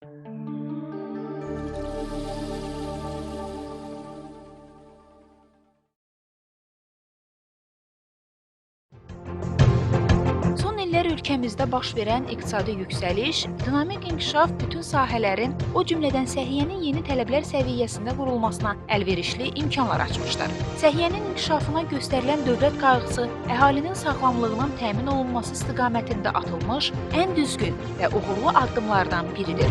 Son illər ölkəmizdə baş verən iqtisadi yüksəliş, dinamik inkişaf bütün sahələrin, o cümlədən səhiyyənin yeni tələblər səviyyəsində qurulmasına əlverişli imkanlar açmışdır. Səhiyyənin inkişafına göstərilən dövlət qayğısı əhalinin sağlamlığının təmin olunması istiqamətində atılmış ən düzgün və uğurlu addımlardan biridir.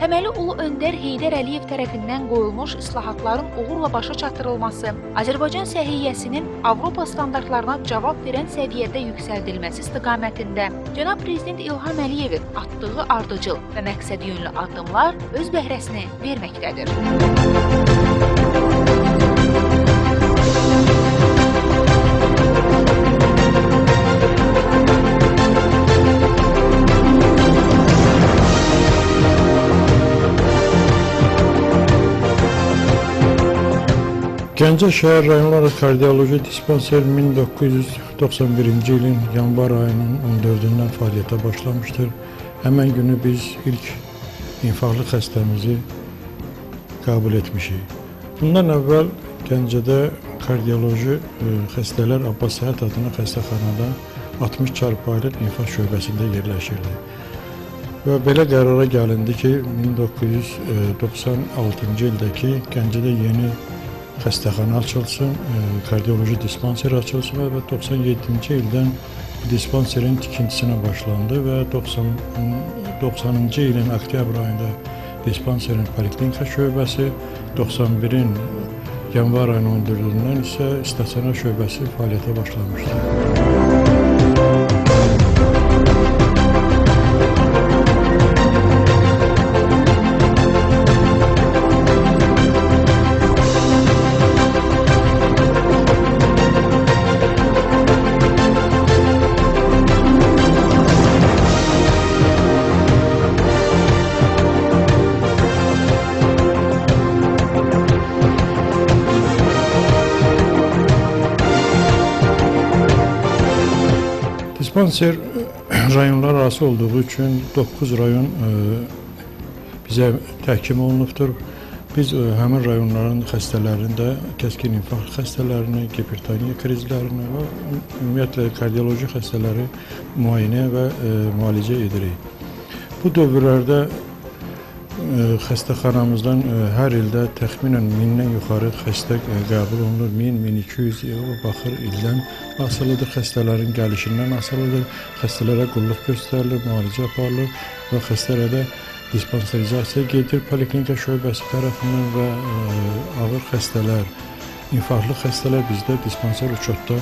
Təməli Ulu Öndər Heydər Əliyev tərəfindən qoyulmuş islahatların uğurla başa çatdırılması, Azərbaycan səhiyyəsinin Avropa standartlarına cavab verən səviyyədə yüksəldilməsi istiqamətində Cənab Prezident İlham Əliyevin atdığı ardıcıl və məqsədyönlü addımlar öz bəhrəsini verməkdədir. Gəncə şəhər rayonları kardioloji dispanser 1991-ci ilin yanvar ayının 14-dən fəaliyyətə başlamışdır. Həmən günü biz ilk infarktlı xəstəmizi qəbul etmişik. Bundan əvvəl Gəncədə kardioloji xəstələr Abbas Səhət adına xəstəxanada 60 çarpaylı infarkt şöbəsində yerləşirdi. Və belə qərara gəlindi ki, 1996-cı ildəki Gəncədə yeni xəstəxana açılsın, kardioloji dispanser açılsın və 97-ci ildən dispanserin tikintisinə başlandı və 90-cı ilin oktyabr ayında dispanserin poliklinika şöbəsi, 91-in yanvar ayının 14-dən isə stasionar şöbəsi fəaliyyətə başlamışdı. Dispanser rayonlar arası olduğu üçün 9 rayon bizə təhkim olunubdur. Biz həmin rayonların xəstələrində kəskin infarkt xəstələrini, hipertoniya krizlərini və ümumiyyətlə kardioloji xəstələri müayinə və müalicə edirik. Bu dövrlərdə xəstəxanamızdan hər ildə təxminən 1000-dən yuxarı xəstə qəbul olunur. 1000-1200 baxır ildən asılıdır, xəstələrin gəlişindən asılıdır. Xəstələrə qulluq göstərilir, müalicə aparılır və xəstələrdə dispanserizasiya gedir poliklinika şöbəsi tərəfindən və ağır xəstələr, infarktlı xəstələr bizdə dispanser uçotda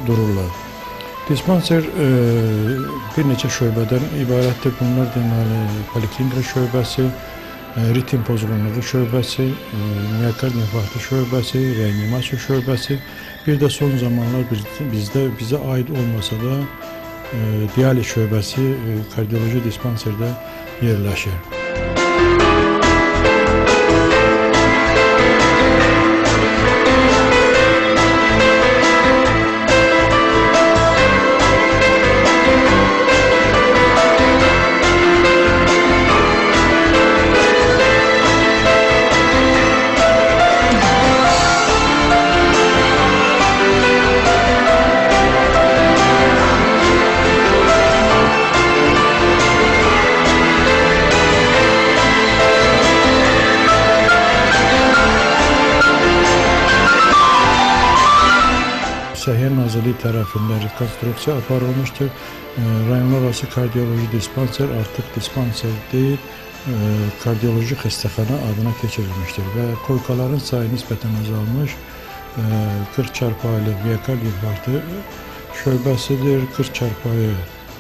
dururlar. Dispanser bir neçə şöbədən ibarətdir. Bunlar deməli poliklinika şöbəsi, ritm pozğunluğu şöbəsi, miokard infarktı şöbəsi, reanimasiya şöbəsi. Bir də son zamanlar bizə aid olmasa da dializ şöbəsi kardioloji dispanserdə yerləşir. Səhiyyə Nazirliyi tərəfindən rekonstruksiya aparılmışdır. Rayonlar arası kardioloji dispanser artıq dispanser deyil, kardioloji xəstəxana adına keçirilmişdir və koykaların sayı nisbətən azalmış. 40 çarpaylı miokard infarktı şöbəsidir, 40 çarpayı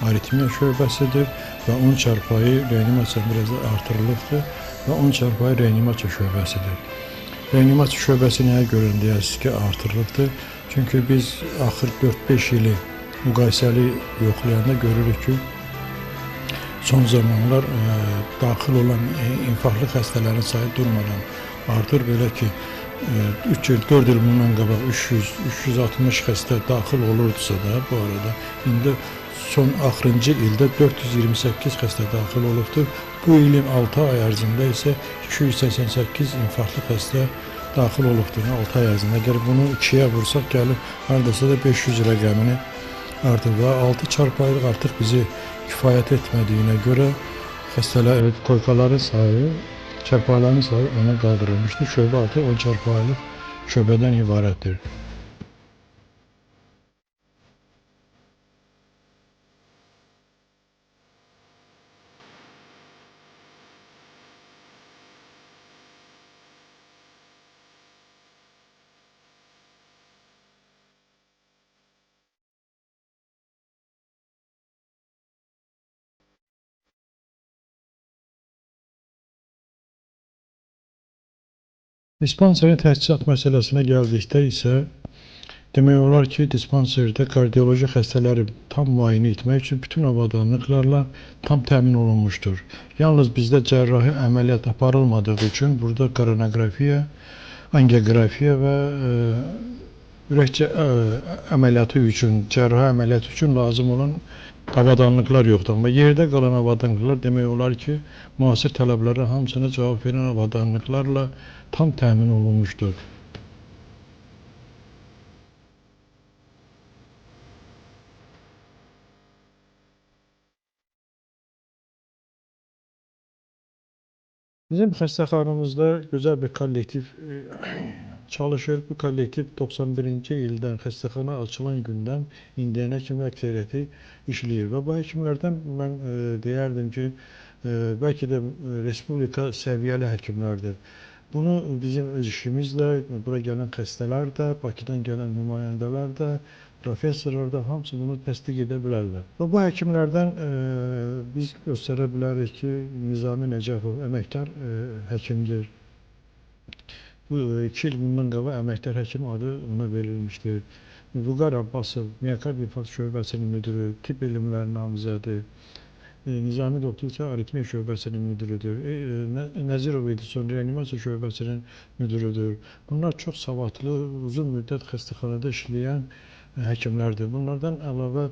aritmiya şöbəsidir və 10 çarpayı reanimasiya biraz artırılıbdır və 10 çarpayı reanimasiya şöbəsidir. Reanimasiya şöbəsi nəyə görə deyəsiniz ki, artırılıbdır? Çünki biz axır 4-5 ili müqayisəli yoxlayanda görürük ki, son zamanlar daxil olan infarktlı xəstələrin sayı durmadan artır. Belə ki, 3 il, 4 il bundan qabaq 300-360 xəstə daxil olurdusa da bu arada, indi son axırıncı ildə 428 xəstə daxil olubdur. Bu ilin 6 ay ərzində isə 288 infarktlı xəstə daxil olubdur 6 ay ərzində. Əgər bunu 2-yə vursaq gəlir, hardasa da 500 rəqəmini artıq və 6 çarpayılıq artıq bizi kifayət etmədiyinə görə xəstələr, koykaların sayı, çarpayıların sayı ona qaldırılmışdır. Şöbə artıq 10 çarpayılıq şöbədən ibarətdir. Dispanserin təchizat məsələsinə gəldikdə isə demək olar ki, dispanserdə kardioloji xəstələri tam müayinə etmək üçün bütün avadanlıqlarla tam təmin olunmuşdur. Yalnız bizdə cərrahi əməliyyat aparılmadığı üçün burada koronografiya, angiografiya və ürək əməliyyatı üçün, cərrahi əməliyyat üçün lazım olan avadanlıqlar yoxdur. Amma yerdə qalan avadanlıqlar demək olar ki, müasir tələblərə hamısına cavab verən avadanlıqlarla tam təmin olunmuşdur. Bizim xəstəxanamızda gözəl bir kollektiv çalışır. Bu kollektiv 91-ci ildən xəstəxana açılan gündən indiyənə kimi əksəriyyəti işləyir və bu həkimlərdən mən deyərdim ki, bəlkə də respublika səviyyəli həkimlərdir. Bunu bizim öz işimizlə, bura gələn xəstələr də, Bakıdan gələn nümayəndələr də, professorlar da hamısı bunu təsdiq edə bilərlər. Və bu həkimlərdən biz göstərə bilərik ki, Nizami Nəcəfov əməkdar həkimdir. Bu 2 il bundan qabaq əməkdar həkim adı ona verilmişdir. Vüqar Abbasov, Miyokard İnfarkt şöbəsinin müdürü, tibb elmləri namizədi. Nizami doktor isə aritmiya şöbəsinin müdürüdür. Nəzirov Edison reanimasiya şöbəsinin müdürüdür. Bunlar çox savadlı, uzun müddət xəstəxanada işləyən həkimlərdir. Bunlardan əlavə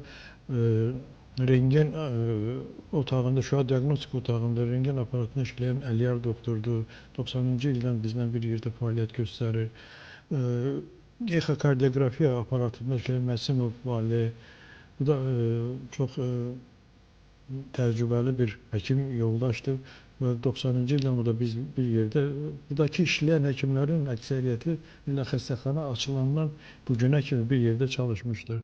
rengen otağında, şu an diagnostik otağında rengen aparatını işleyen Əliyar doktordur. 90-cı ildən bizdən bir yerdə fəaliyyət göstərir. Ekokardiografiya aparatında işleyen Məsimov Vali. Bu da çox təcrübəli bir həkim yoldaşdır. 90-cı ildən o da biz bir yerdə, buradakı işləyən həkimlərin əksəriyyəti ilə xəstəxana açılandan bu günə kimi bir yerdə çalışmışdır.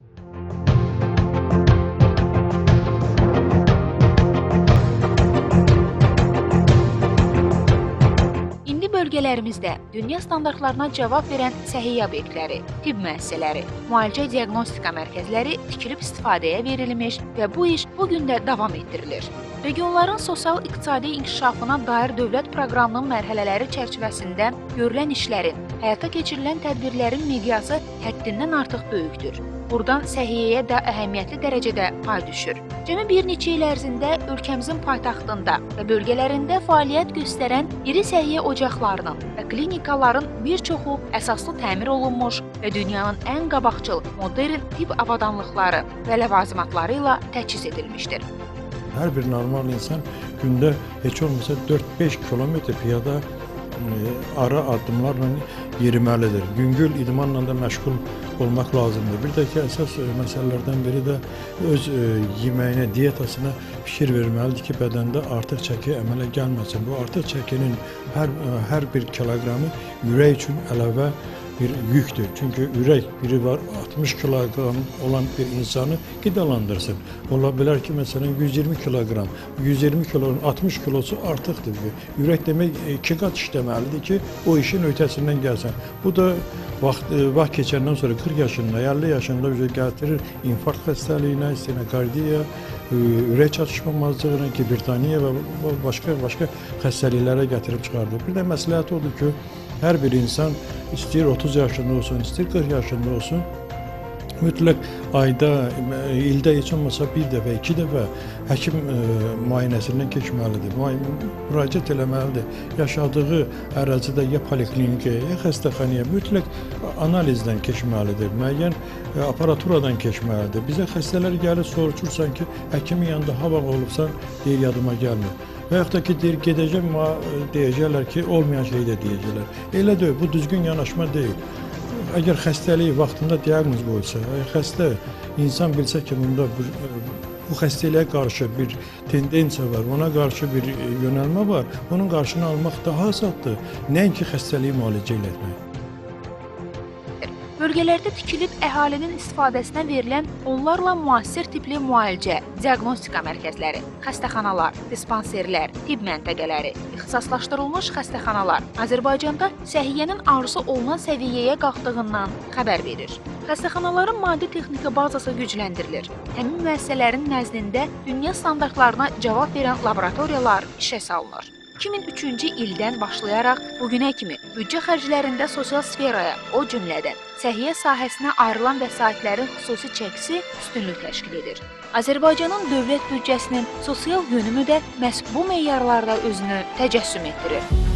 Bölgələrimizdə dünya standartlarına cavab verən səhiyyə obyektləri, tibb müəssisələri, müalicə diaqnostika mərkəzləri tikilib istifadəyə verilmiş və bu iş bu gün də davam etdirilir. Regionların sosial-iqtisadi inkişafına dair dövlət proqramının mərhələləri çərçivəsində görülən işlərin, həyata keçirilən tədbirlərin miqyası həddindən artıq böyükdür. Buradan səhiyyəyə də əhəmiyyətli dərəcədə pay düşür. Cəmi bir neçə il ərzində ölkəmizin paytaxtında və bölgələrində fəaliyyət göstərən iri səhiyyə ocaqlarının və klinikaların bir çoxu əsaslı təmir olunmuş və dünyanın ən qabaqcıl modern tibb avadanlıqları və ləvazimatları ilə təchiz edilmişdir. Hər bir normal insan gündə heç olmasa 4-5 kilometr piyada ara addımlarla yeriməlidir. Güngül idmanla da məşğul olmaq lazımdır. Bir də ki, əsas məsələlərdən biri də öz yeməyinə, dietasına fikir verməlidir ki, bədəndə artıq çəki əmələ gəlməsin. Bu artıq çəkinin hər bir kiloqramı ürək üçün əlavə bir yükdür. Çünki ürək biri var 60 kiloqram olan bir insanı qidalandırsın. Ola bilər ki, məsələn 120 kiloqram, 120 kilonun 60 kilosu artıqdır. Ürək demək 2 qat işləməlidir ki, o işin öhdəsindən gəlsin. Bu da vaxt keçəndən sonra 40 yaşında, 50 yaşında gətirir infarkt xəstəliyinə, stenokardiya, ürək çatışmamazlığına, hipertoniya və başqa xəstəliklərə gətirib çıxardır. Bir də məsləhət odur ki, hər bir insan istəyir 30 yaşında olsun, istəyir 40 yaşında olsun, mütləq ayda, ildə heç olmasa bir dəfə, 2 dəfə həkim müayinəsindən keçməlidir, müraciət eləməlidir. Yaşadığı ərazidə ya poliklinikaya, ya xəstəxanaya mütləq analizdən keçməlidir, müəyyən aparaturadan keçməlidir. Bizə xəstələr gəlir, soruşursan ki, həkimin yanında ha vaxt olubsan, deyir yadıma gəlmir. Və yaxud da ki, deyir gedəcəm, deyəcəklər ki, olmayan şeyi də deyəcəklər. Elə deyil, bu düzgün yanaşma deyil. Əgər xəstəliyi vaxtında diaqnoz qoysa, xəstə insan bilsə ki, bunda bu xəstəliyə qarşı bir tendensiya var, ona qarşı bir yönəlmə var, onun qarşını almaq daha asaddır, nəinki xəstəliyi müalicə etmək. Bölgələrdə tikilib əhalinin istifadəsinə verilən onlarla müasir tipli müalicə, diaqnostika mərkəzləri, xəstəxanalar, dispanserlər, tibb məntəqələri, ixtisaslaşdırılmış xəstəxanalar Azərbaycanda səhiyyənin arzu olunan səviyyəyə qalxdığından xəbər verir. Xəstəxanaların maddi-texniki bazası gücləndirilir. Həmin müəssisələrin nəzdində dünya standartlarına cavab verən laboratoriyalar işə salınır. 2003-cü ildən başlayaraq bugünə kimi büdcə xərclərində sosial sferaya, o cümlədən səhiyyə sahəsinə ayrılan vəsaitlərin xüsusi çəkisi üstünlük təşkil edir. Azərbaycanın dövlət büdcəsinin sosial yönümü də məhz bu meyarlarda özünü təcəssüm etdirir.